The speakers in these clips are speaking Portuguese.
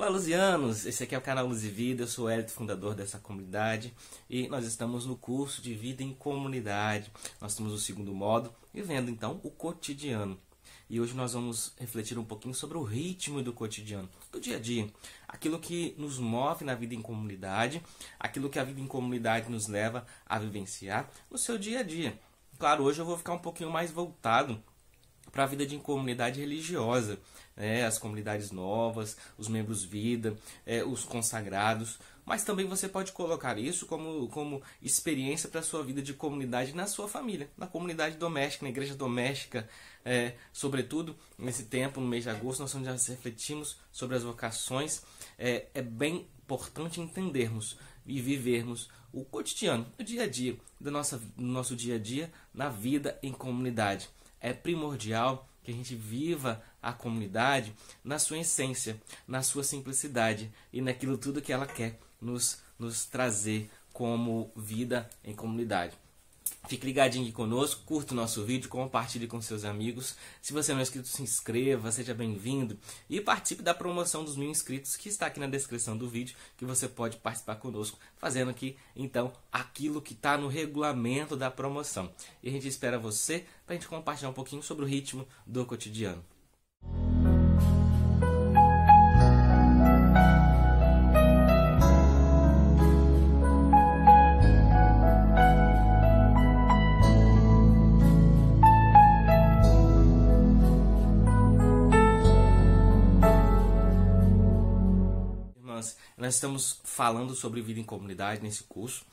Olá, Luzianos! Esse aqui é o canal Luz e Vida, eu sou o Hélio, fundador dessa comunidade, e nós estamos no curso de Vida em Comunidade. Nós temos o segundo módulo, vivendo então o cotidiano. E hoje nós vamos refletir um pouquinho sobre o ritmo do cotidiano, do dia a dia. Aquilo que nos move na vida em comunidade, aquilo que a vida em comunidade nos leva a vivenciar no seu dia a dia. Claro, hoje eu vou ficar um pouquinho mais voltado para a vida de comunidade religiosa, as comunidades novas, os membros vida, os consagrados, mas também você pode colocar isso como experiência para a sua vida de comunidade na sua família, na comunidade doméstica, na igreja doméstica, sobretudo nesse tempo, no mês de agosto, nós já refletimos sobre as vocações. É bem importante entendermos e vivermos o cotidiano, o dia a dia, do nosso dia a dia na vida em comunidade. É primordial que a gente viva a comunidade na sua essência, na sua simplicidade e naquilo tudo que ela quer nos trazer como vida em comunidade. Fique ligadinho aqui conosco, curta o nosso vídeo, compartilhe com seus amigos. Se você não é inscrito, se inscreva, seja bem-vindo e participe da promoção dos 1000 inscritos que está aqui na descrição do vídeo, que você pode participar conosco, fazendo aqui então aquilo que está no regulamento da promoção. E a gente espera você para a gente compartilhar um pouquinho sobre o ritmo do cotidiano. Nós estamos falando sobre vida em comunidade nesse curso,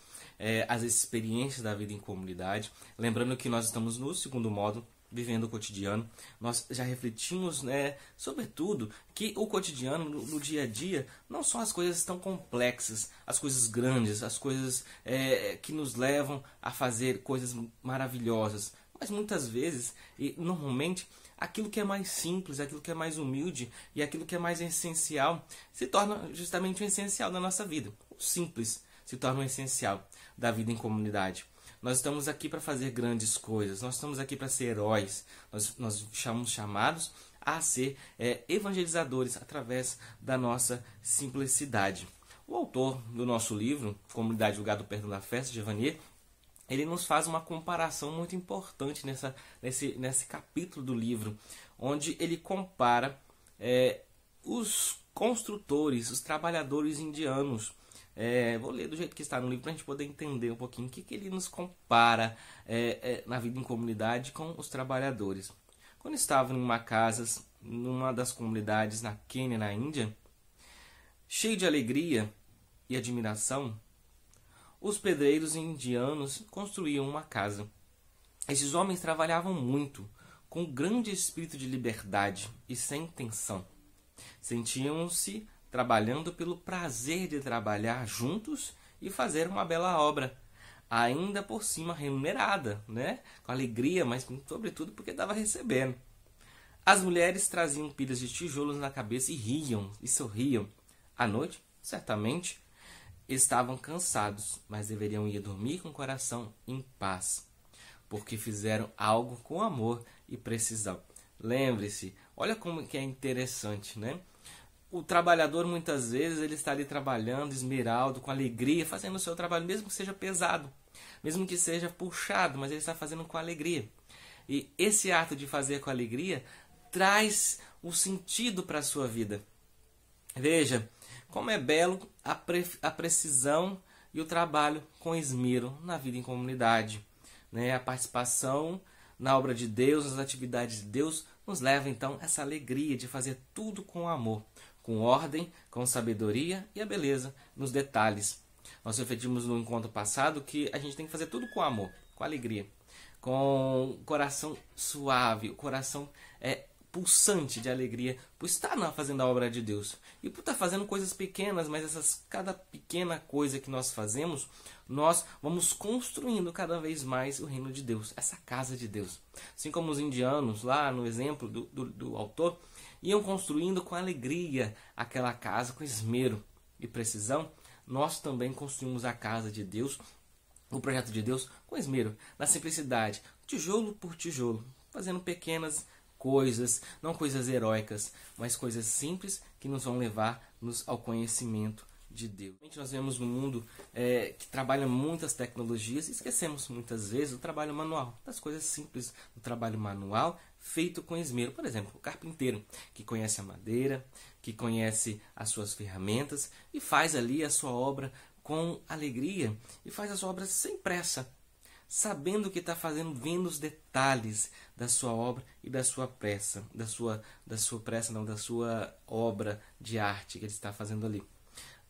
as experiências da vida em comunidade. Lembrando que nós estamos no segundo módulo, vivendo o cotidiano. Nós já refletimos, sobretudo, que o cotidiano, no dia a dia, não são as coisas tão complexas, as coisas grandes, as coisas que nos levam a fazer coisas maravilhosas. Mas muitas vezes, e normalmente, aquilo que é mais simples, aquilo que é mais humilde e aquilo que é mais essencial se torna justamente o essencial da nossa vida. O simples se torna o essencial da vida em comunidade. Nós estamos aqui para fazer grandes coisas, nós estamos aqui para ser heróis, nós somos chamados a ser evangelizadores através da nossa simplicidade. O autor do nosso livro, Comunidade Lugar do Perdão da Festa, Giovanier, ele nos faz uma comparação muito importante nesse capítulo do livro, onde ele compara os construtores, os trabalhadores indianos. Vou ler do jeito que está no livro para a gente poder entender um pouquinho o que ele nos compara na vida em comunidade com os trabalhadores. Quando estavam em uma casa, numa das comunidades na Quênia, na Índia, cheio de alegria e admiração, os pedreiros indianos construíam uma casa. Esses homens trabalhavam muito, com grande espírito de liberdade e sem tensão. Sentiam-se trabalhando pelo prazer de trabalhar juntos e fazer uma bela obra, ainda por cima remunerada, com alegria, mas sobretudo porque estava recebendo. As mulheres traziam pilhas de tijolos na cabeça e riam e sorriam. À noite, certamente, estavam cansados, mas deveriam ir dormir com o coração em paz, porque fizeram algo com amor e precisão. Lembre-se, olha como que é interessante, O trabalhador muitas vezes ele está ali trabalhando, esmeraldo, com alegria, fazendo o seu trabalho, mesmo que seja pesado, mesmo que seja puxado, mas ele está fazendo com alegria. E esse ato de fazer com alegria traz um sentido para a sua vida. Veja como é belo a precisão e o trabalho com esmero na vida em comunidade. A participação na obra de Deus, nas atividades de Deus, nos leva então a essa alegria de fazer tudo com amor, com ordem, com sabedoria e a beleza nos detalhes. Nós refletimos no encontro passado que a gente tem que fazer tudo com amor, com alegria, com o coração suave, o coração pulsante de alegria por estar fazendo a obra de Deus e por estar fazendo coisas pequenas, mas cada pequena coisa que nós fazemos, nós vamos construindo cada vez mais o reino de Deus, essa casa de Deus. Assim como os indianos, lá no exemplo do autor, iam construindo com alegria aquela casa, com esmero e precisão, nós também construímos a casa de Deus, o projeto de Deus, com esmero, na simplicidade, tijolo por tijolo, fazendo pequenas coisas, não coisas heróicas, mas coisas simples que nos vão levar-nos ao conhecimento de Deus. Nós vemos um mundo que trabalha muitas tecnologias e esquecemos muitas vezes o trabalho manual, das coisas simples do trabalho manual feito com esmero. Por exemplo, o carpinteiro que conhece a madeira, que conhece as suas ferramentas e faz ali a sua obra com alegria e faz a sua obra sem pressa, sabendo o que está fazendo, vendo os detalhes da sua obra e da sua pressa, da sua obra de arte que ele está fazendo ali.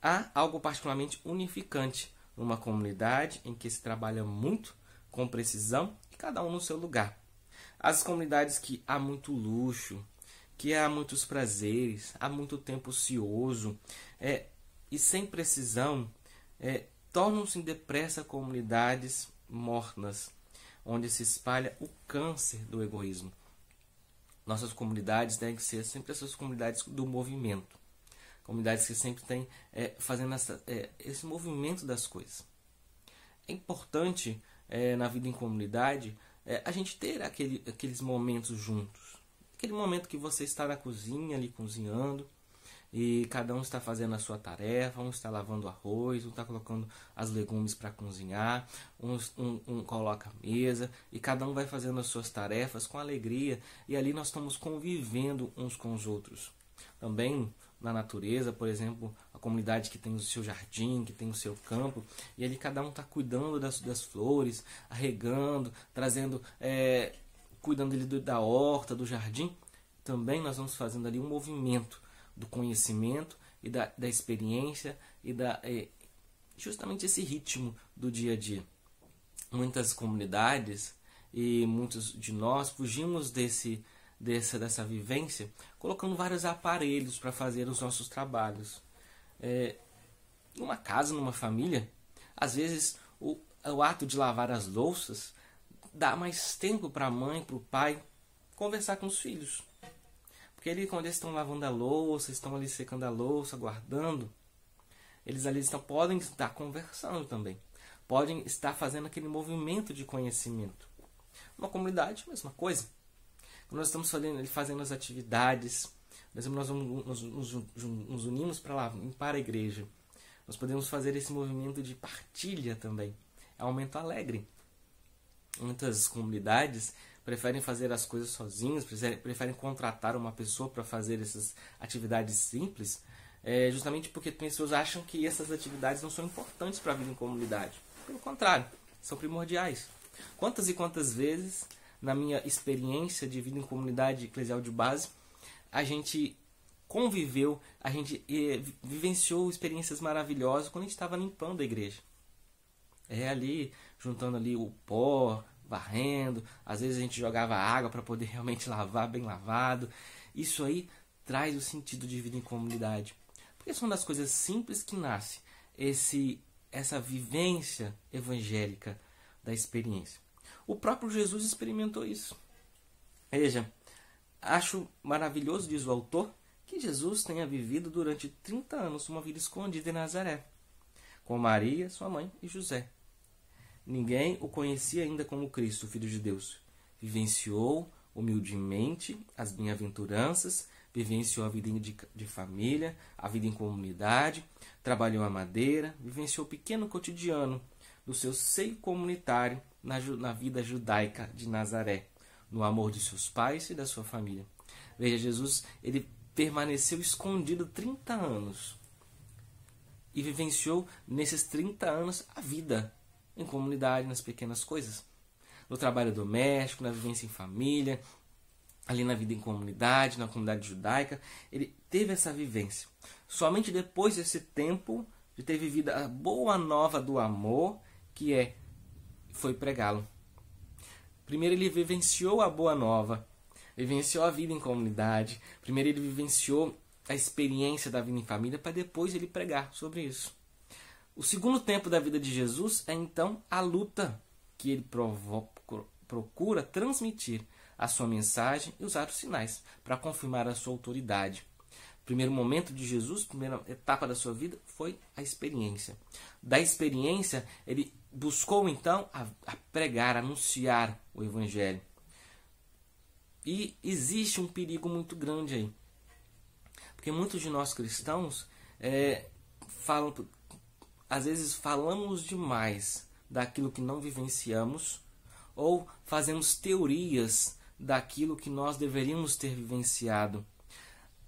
Há algo particularmente unificante numa comunidade em que se trabalha muito, com precisão, e cada um no seu lugar. As comunidades que há muito luxo, que há muitos prazeres, há muito tempo ocioso e sem precisão, tornam-se depressa comunidades mornas, onde se espalha o câncer do egoísmo. Nossas comunidades devem ser sempre essas comunidades do movimento. Comunidades que sempre têm fazendo esse movimento das coisas. É importante na vida em comunidade a gente ter aqueles momentos juntos. Aquele momento que você está na cozinha ali cozinhando e cada um está fazendo a sua tarefa, um está lavando arroz, um está colocando as legumes para cozinhar, um coloca a mesa e cada um vai fazendo as suas tarefas com alegria e ali nós estamos convivendo uns com os outros. Também na natureza, por exemplo, a comunidade que tem o seu jardim, que tem o seu campo, e ali cada um está cuidando das flores, regando, trazendo, cuidando ali da horta, do jardim. Também nós vamos fazendo ali um movimento do conhecimento e da experiência e justamente esse ritmo do dia a dia. Muitas comunidades e muitos de nós fugimos dessa vivência, colocando vários aparelhos para fazer os nossos trabalhos. Numa casa, numa família, às vezes o ato de lavar as louças dá mais tempo para a mãe, para o pai, conversar com os filhos. Porque quando eles estão lavando a louça, estão ali secando a louça, guardando, eles ali podem estar conversando também. Podem estar fazendo aquele movimento de conhecimento. Uma comunidade, mesma coisa. Nós estamos fazendo as atividades, nós nos unimos para limpar a igreja. Nós podemos fazer esse movimento de partilha também. É um momento alegre. Muitas comunidades preferem fazer as coisas sozinhos, preferem contratar uma pessoa para fazer essas atividades simples, justamente porque pessoas acham que essas atividades não são importantes para a vida em comunidade. Pelo contrário, são primordiais. Quantas e quantas vezes, na minha experiência de vida em comunidade eclesial de base, a gente conviveu, a gente vivenciou experiências maravilhosas quando a gente estava limpando a igreja. Ali, juntando ali o pó, varrendo, às vezes a gente jogava água para poder realmente lavar bem lavado. Isso aí traz o sentido de vida em comunidade. Porque são das coisas simples que nasce essa vivência evangélica da experiência. O próprio Jesus experimentou isso. Veja, acho maravilhoso, diz o autor, que Jesus tenha vivido durante 30 anos uma vida escondida em Nazaré, com Maria, sua mãe, e José. Ninguém o conhecia ainda como Cristo, Filho de Deus. Vivenciou humildemente as bem-aventuranças, vivenciou a vida de família, a vida em comunidade, trabalhou a madeira, vivenciou o pequeno cotidiano do seu seio comunitário na vida judaica de Nazaré, no amor de seus pais e da sua família. Veja, Jesus ele permaneceu escondido 30 anos e vivenciou nesses 30 anos a vida em comunidade, nas pequenas coisas, no trabalho doméstico, na vivência em família, ali na vida em comunidade, na comunidade judaica. Ele teve essa vivência. Somente depois desse tempo de ter vivido a boa nova do amor, que foi pregá-lo. Primeiro ele vivenciou a boa nova, vivenciou a vida em comunidade. Primeiro ele vivenciou a experiência da vida em família, para depois ele pregar sobre isso. O segundo tempo da vida de Jesus é então a luta, que ele procura transmitir a sua mensagem e usar os sinais para confirmar a sua autoridade. O primeiro momento de Jesus, a primeira etapa da sua vida, foi a experiência. Da experiência, ele buscou então a pregar, a anunciar o Evangelho. E existe um perigo muito grande aí. Porque muitos de nós cristãos às vezes falamos demais daquilo que não vivenciamos, ou fazemos teorias daquilo que nós deveríamos ter vivenciado.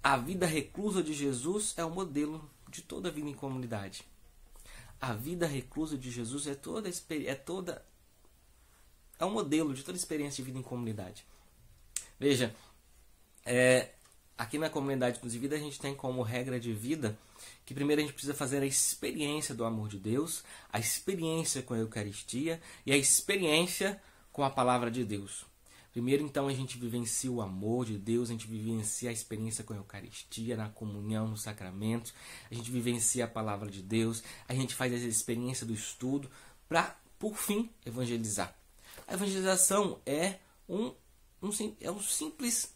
A vida reclusa de Jesus é o modelo de toda a vida em comunidade. A vida reclusa de Jesus é um modelo de toda a experiência de vida em comunidade. Veja, aqui na comunidade Luz e Vida a gente tem como regra de vida que primeiro a gente precisa fazer a experiência do amor de Deus, a experiência com a Eucaristia e a experiência com a Palavra de Deus. Primeiro, então, a gente vivencia o amor de Deus, a gente vivencia a experiência com a Eucaristia, na comunhão, nos sacramentos, a gente vivencia a Palavra de Deus, a gente faz essa experiência do estudo para, por fim, evangelizar. A evangelização é uma simples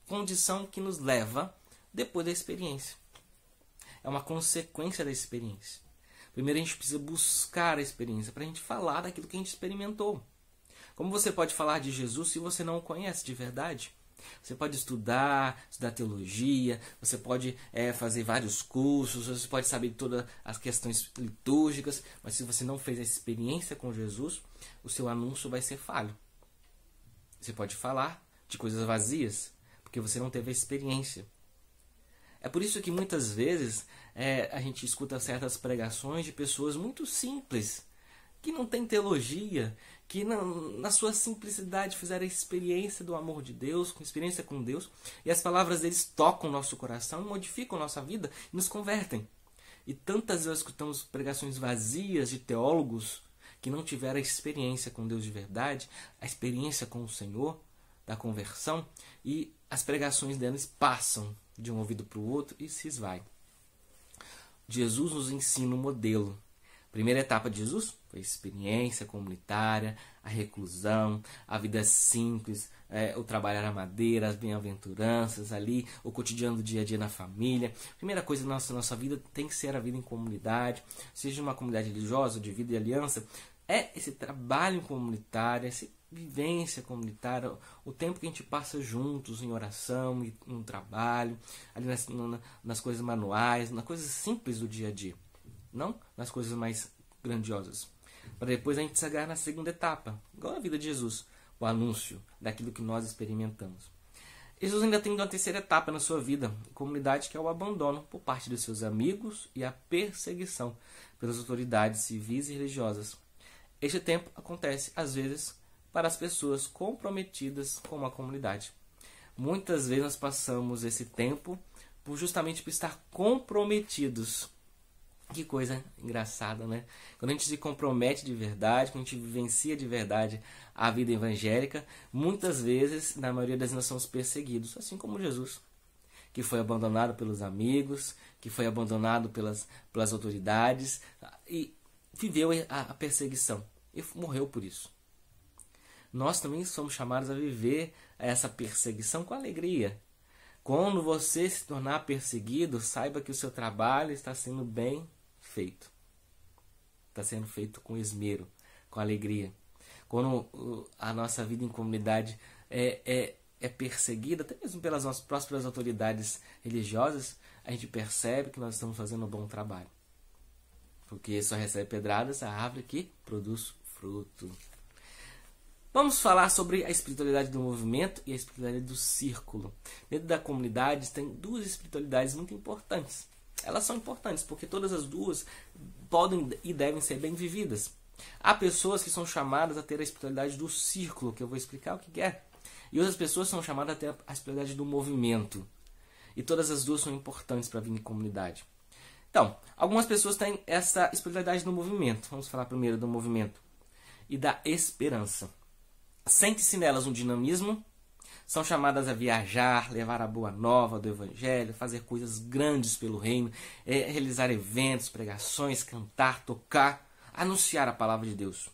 condição que nos leva depois da experiência. É uma consequência da experiência. Primeiro, a gente precisa buscar a experiência para a gente falar daquilo que a gente experimentou. Como você pode falar de Jesus se você não o conhece de verdade? Você pode estudar teologia, você pode fazer vários cursos, você pode saber todas as questões litúrgicas, mas se você não fez a experiência com Jesus, o seu anúncio vai ser falho. Você pode falar de coisas vazias, porque você não teve a experiência. É por isso que muitas vezes a gente escuta certas pregações de pessoas muito simples, que não têm teologia, que na sua simplicidade fizeram a experiência do amor de Deus, com experiência com Deus, e as palavras deles tocam o nosso coração, modificam a nossa vida e nos convertem. E tantas vezes escutamos pregações vazias de teólogos que não tiveram a experiência com Deus de verdade, a experiência com o Senhor, da conversão, e as pregações deles passam de um ouvido para o outro e se esvai. Jesus nos ensina um modelo. Primeira etapa de Jesus foi a experiência comunitária, a reclusão, a vida simples, o trabalhar a madeira, as bem-aventuranças ali, o cotidiano do dia a dia na família. Primeira coisa na nossa vida tem que ser a vida em comunidade, seja uma comunidade religiosa, de vida e aliança, é esse trabalho comunitário, essa vivência comunitária, o tempo que a gente passa juntos em oração e no trabalho, ali nas coisas manuais, nas coisas simples do dia a dia. Não nas coisas mais grandiosas. Para depois a gente se agarrar na segunda etapa, igual a vida de Jesus, o anúncio daquilo que nós experimentamos. Jesus ainda tem uma terceira etapa na sua vida, comunidade, que é o abandono por parte dos seus amigos e a perseguição pelas autoridades civis e religiosas. Este tempo acontece, às vezes, para as pessoas comprometidas com a comunidade. Muitas vezes nós passamos esse tempo justamente por estar comprometidos. Que coisa engraçada, né? Quando a gente se compromete de verdade, quando a gente vivencia de verdade a vida evangélica, muitas vezes, na maioria das vezes, nós somos perseguidos, assim como Jesus, que foi abandonado pelos amigos, que foi abandonado pelas autoridades e viveu a perseguição e morreu por isso. Nós também somos chamados a viver essa perseguição com alegria. Quando você se tornar perseguido, saiba que o seu trabalho está sendo bem feito. Está sendo feito com esmero, com alegria. Quando a nossa vida em comunidade é perseguida, até mesmo pelas nossas próprias autoridades religiosas, a gente percebe que nós estamos fazendo um bom trabalho. Porque só recebe pedradas a árvore que produz fruto. Vamos falar sobre a espiritualidade do movimento e a espiritualidade do círculo. Dentro da comunidade tem duas espiritualidades muito importantes. Elas são importantes porque todas as duas podem e devem ser bem vividas. Há pessoas que são chamadas a ter a espiritualidade do círculo, que eu vou explicar o que é. E outras pessoas são chamadas a ter a espiritualidade do movimento. E todas as duas são importantes para a vida em comunidade. Então, algumas pessoas têm essa espiritualidade do movimento. Vamos falar primeiro do movimento e da esperança. Sente-se nelas um dinamismo, são chamadas a viajar, levar a boa nova do Evangelho, fazer coisas grandes pelo reino, realizar eventos, pregações, cantar, tocar, anunciar a palavra de Deus.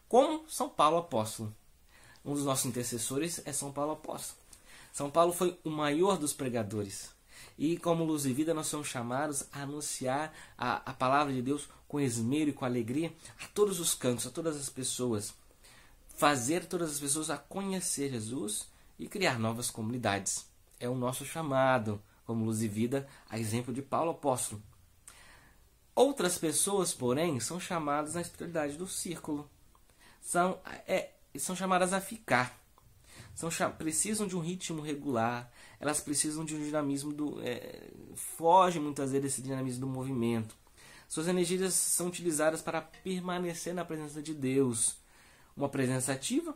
Como São Paulo apóstolo. Um dos nossos intercessores é São Paulo apóstolo. São Paulo foi o maior dos pregadores. E como Luz e Vida nós somos chamados a anunciar a palavra de Deus com esmero e com alegria a todos os cantos, a todas as pessoas. Fazer todas as pessoas a conhecer Jesus e criar novas comunidades. É o nosso chamado, como Luz e Vida, a exemplo de Paulo apóstolo. Outras pessoas, porém, são chamadas na espiritualidade do círculo. São chamadas a ficar. Precisam de um ritmo regular. Elas precisam de um dinamismo fogem muitas vezes desse dinamismo do movimento. Suas energias são utilizadas para permanecer na presença de Deus. Uma presença ativa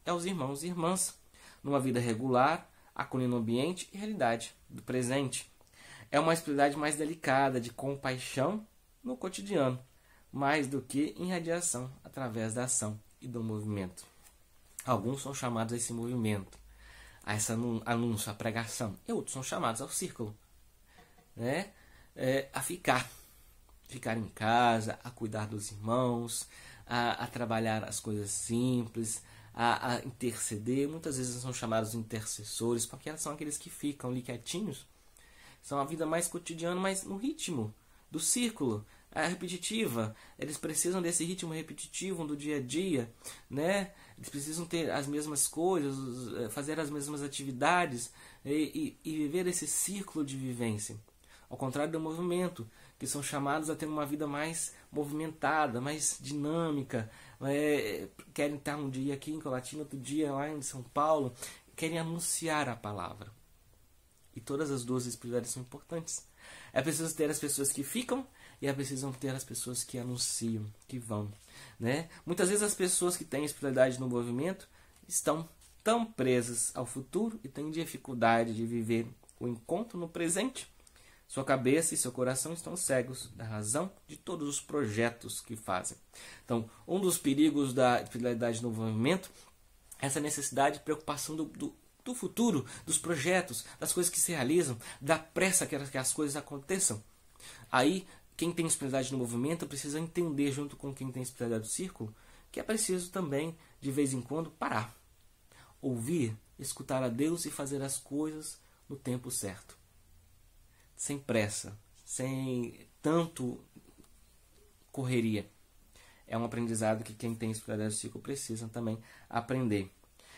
é os irmãos e irmãs. Numa vida regular, acolhendo o ambiente e realidade do presente. É uma espiritualidade mais delicada, de compaixão no cotidiano, mais do que em radiação através da ação e do movimento. Alguns são chamados a esse movimento, a esse anúncio, a pregação, e outros são chamados ao círculo, né? A ficar em casa, a cuidar dos irmãos, a trabalhar as coisas simples, a interceder. Muitas vezes são chamados intercessores, porque são aqueles que ficam ali quietinhos. São a vida mais cotidiana, mas no ritmo do círculo, a repetitiva. Eles precisam desse ritmo repetitivo do dia a dia, né? Eles precisam ter as mesmas coisas, fazer as mesmas atividades e viver esse círculo de vivência. Ao contrário do movimento, que são chamados a ter uma vida mais movimentada, mais dinâmica. Querem estar um dia aqui em Colatina, outro dia lá em São Paulo. Querem anunciar a palavra. E todas as duas espiritualidades são importantes. É preciso ter as pessoas que ficam e é preciso ter as pessoas que anunciam, que vão, né? Muitas vezes as pessoas que têm espiritualidade no movimento estão tão presas ao futuro e têm dificuldade de viver o encontro no presente. Sua cabeça e seu coração estão cegos da razão de todos os projetos que fazem. Então, um dos perigos da espiritualidade no movimento é essa necessidade de preocupação do futuro, dos projetos, das coisas que se realizam, da pressa que as coisas aconteçam. Aí, quem tem espiritualidade no movimento precisa entender, junto com quem tem espiritualidade do círculo, que é preciso também, de vez em quando, parar. Ouvir, escutar a Deus e fazer as coisas no tempo certo. Sem pressa, sem tanto correria. É um aprendizado que quem tem espiritualidade do círculo precisa também aprender.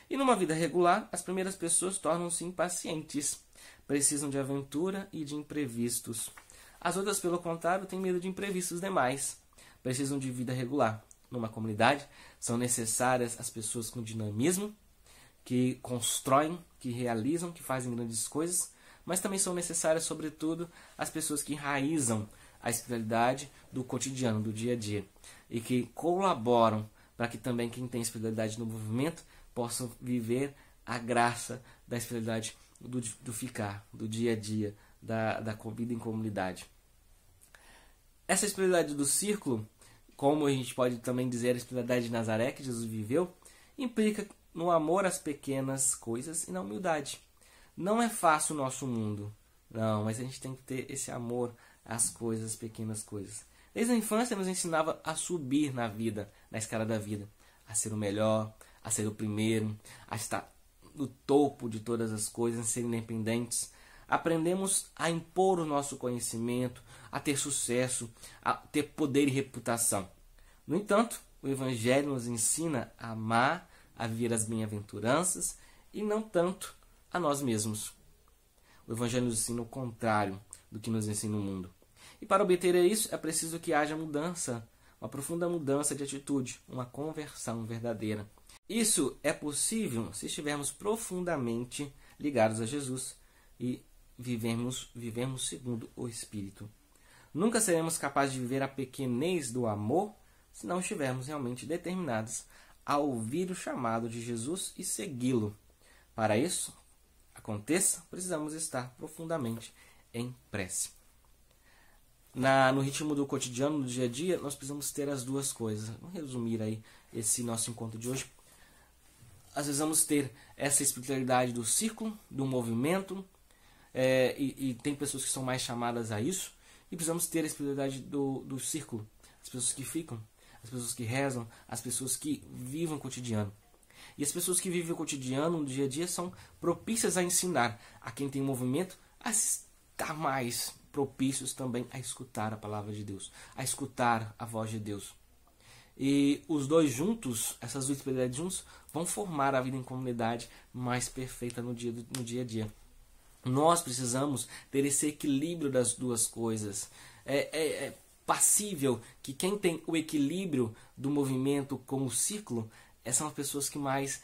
E numa vida regular, as primeiras pessoas tornam-se impacientes, precisam de aventura e de imprevistos. As outras, pelo contrário, têm medo de imprevistos demais, precisam de vida regular. Numa comunidade, são necessárias as pessoas com dinamismo, que constroem, que realizam, que fazem grandes coisas, mas também são necessárias, sobretudo, as pessoas que enraizam a espiritualidade do cotidiano, do dia a dia, e que colaboram para que também quem tem espiritualidade no movimento possam viver a graça da espiritualidade do ficar, do dia a dia, da vida em comunidade. Essa espiritualidade do círculo, como a gente pode também dizer a espiritualidade de Nazaré, que Jesus viveu, implica no amor às pequenas coisas e na humildade. Não é fácil o nosso mundo, não, mas a gente tem que ter esse amor às coisas, às pequenas coisas. Desde a infância nos ensinava a subir na vida, na escala da vida, a ser o melhor, a ser o primeiro, a estar no topo de todas as coisas, a ser independentes. Aprendemos a impor o nosso conhecimento, a ter sucesso, a ter poder e reputação. No entanto, o Evangelho nos ensina a amar, a viver as bem-aventuranças e não tanto a nós mesmos. O Evangelho nos ensina o contrário do que nos ensina o mundo. E para obter isso é preciso que haja mudança, uma profunda mudança de atitude, uma conversão verdadeira. Isso é possível se estivermos profundamente ligados a Jesus e vivemos segundo o Espírito. Nunca seremos capazes de viver a pequenez do amor se não estivermos realmente determinados a ouvir o chamado de Jesus e segui-lo. Para isso aconteça, precisamos estar profundamente em prece. No ritmo do cotidiano, no dia a dia, nós precisamos ter as duas coisas. Vamos resumir aí esse nosso encontro de hoje. Às vezes vamos ter essa espiritualidade do círculo, do movimento, e tem pessoas que são mais chamadas a isso, e precisamos ter a espiritualidade do círculo, as pessoas que ficam, as pessoas que rezam, as pessoas que vivem o cotidiano. E as pessoas que vivem o cotidiano, no dia a dia, são propícias a ensinar a quem tem movimento a estar mais propícios também a escutar a palavra de Deus, a escutar a voz de Deus. E os dois juntos, essas duas espiritualidades juntos, vão formar a vida em comunidade mais perfeita no dia a dia. Nós precisamos ter esse equilíbrio das duas coisas. É passível que quem tem o equilíbrio do movimento com o círculo, essas são as pessoas que mais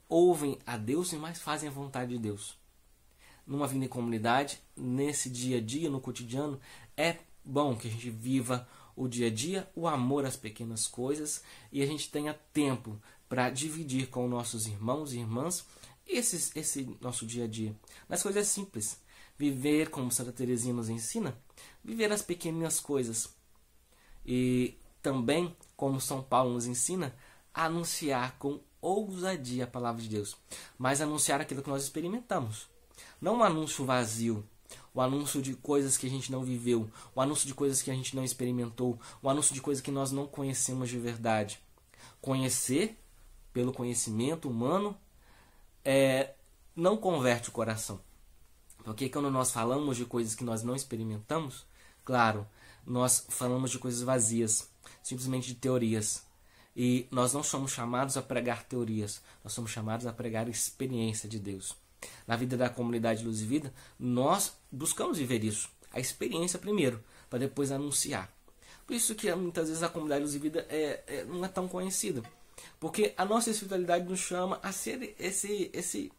ouvem a Deus e mais fazem a vontade de Deus. Numa vida em comunidade, nesse dia a dia, no cotidiano, é bom que a gente viva o dia a dia, o amor às pequenas coisas, e a gente tenha tempo para dividir com nossos irmãos e irmãs esse nosso dia a dia. Nas coisas simples. Viver, como Santa Teresinha nos ensina, viver as pequenas coisas. E também, como São Paulo nos ensina, anunciar com ousadia a palavra de Deus. Mas anunciar aquilo que nós experimentamos. Não um anúncio vazio. O anúncio de coisas que a gente não viveu. O anúncio de coisas que a gente não experimentou. O anúncio de coisas que nós não conhecemos de verdade. Conhecer, pelo conhecimento humano, não converte o coração. Porque quando nós falamos de coisas que nós não experimentamos, claro, nós falamos de coisas vazias, simplesmente de teorias. E nós não somos chamados a pregar teorias, nós somos chamados a pregar a experiência de Deus. Na vida da comunidade Luz e Vida, nós buscamos viver isso, a experiência primeiro, para depois anunciar. Por isso que muitas vezes a comunidade Luz e Vida não é tão conhecida. Porque a nossa espiritualidade nos chama a ser esse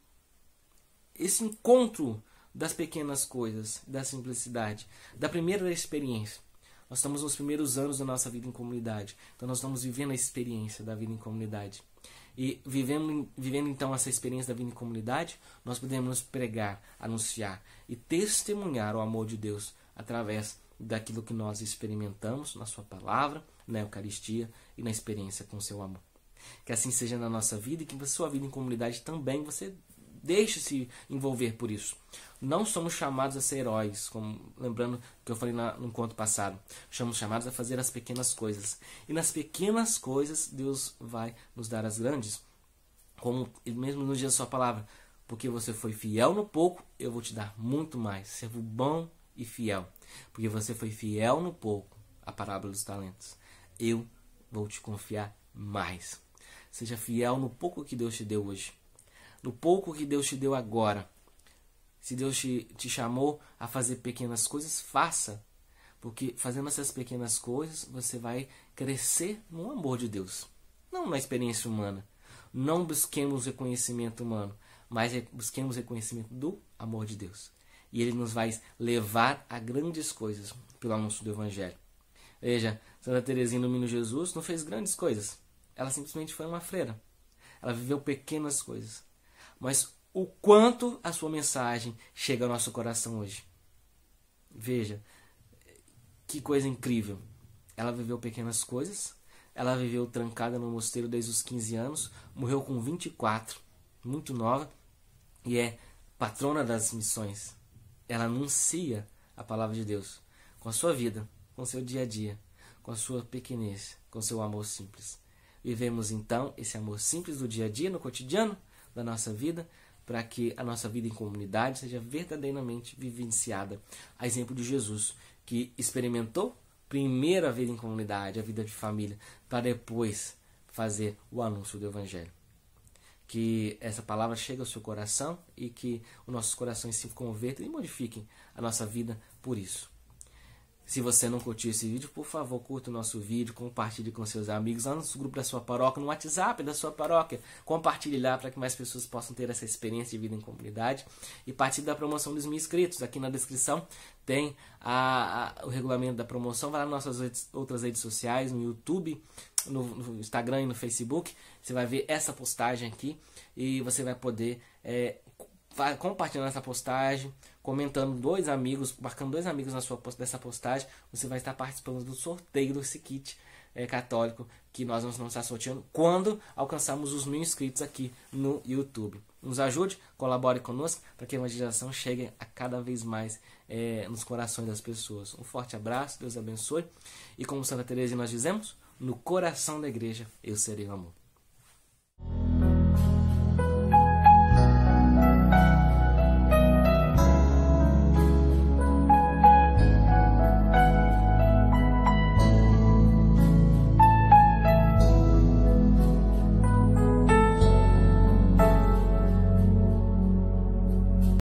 encontro das pequenas coisas, da simplicidade, da primeira experiência. Nós estamos nos primeiros anos da nossa vida em comunidade, então nós estamos vivendo a experiência da vida em comunidade. E vivendo então essa experiência da vida em comunidade, nós podemos pregar, anunciar e testemunhar o amor de Deus através daquilo que nós experimentamos na sua palavra, na Eucaristia e na experiência com o seu amor. Que assim seja na nossa vida e que na sua vida em comunidade também você deixe-se envolver por isso. Não somos chamados a ser heróis, lembrando que eu falei no encontro passado. Somos chamados a fazer as pequenas coisas. E nas pequenas coisas Deus vai nos dar as grandes. Como Ele mesmo nos diz a sua palavra. Porque você foi fiel no pouco, eu vou te dar muito mais. Servo bom e fiel. Porque você foi fiel no pouco, a parábola dos talentos. Eu vou te confiar mais. Seja fiel no pouco que Deus te deu hoje. No pouco que Deus te deu agora. Se Deus te chamou a fazer pequenas coisas, faça. Porque fazendo essas pequenas coisas, você vai crescer no amor de Deus. Não na experiência humana. Não busquemos reconhecimento humano, mas busquemos reconhecimento do amor de Deus. E Ele nos vai levar a grandes coisas pelo anúncio do Evangelho. Veja, Santa Teresinha do Menino Jesus não fez grandes coisas. Ela simplesmente foi uma freira. Ela viveu pequenas coisas. Mas o quanto a sua mensagem chega ao nosso coração hoje. Veja, que coisa incrível. Ela viveu pequenas coisas. Ela viveu trancada no mosteiro desde os 15 anos. Morreu com 24, muito nova. E é patrona das missões. Ela anuncia a palavra de Deus com a sua vida, com o seu dia a dia, com a sua pequenez, com o seu amor simples. Vivemos então esse amor simples do dia a dia, no cotidiano da nossa vida, para que a nossa vida em comunidade seja verdadeiramente vivenciada. A exemplo de Jesus, que experimentou primeiro a vida em comunidade, a vida de família, para depois fazer o anúncio do Evangelho. Que essa palavra chegue ao seu coração e que os nossos corações se convertam e modifiquem a nossa vida por isso. Se você não curtiu esse vídeo, por favor, curta o nosso vídeo, compartilhe com seus amigos lá no grupo da sua paróquia, no WhatsApp da sua paróquia. Compartilhe lá para que mais pessoas possam ter essa experiência de vida em comunidade. E participe da promoção dos 1000 inscritos. Aqui na descrição tem o regulamento da promoção. Vai lá nas nossas outras redes sociais, no YouTube, no Instagram e no Facebook. Você vai ver essa postagem aqui e você vai poder compartilhando essa postagem, comentando marcando dois amigos dessa postagem, você vai estar participando do sorteio desse kit católico que nós vamos estar sorteando quando alcançarmos os 1000 inscritos aqui no YouTube. Nos ajude, colabore conosco para que a evangelização chegue a cada vez mais nos corações das pessoas. Um forte abraço, Deus abençoe. E como Santa Teresa nós dizemos, no coração da igreja eu serei o amor.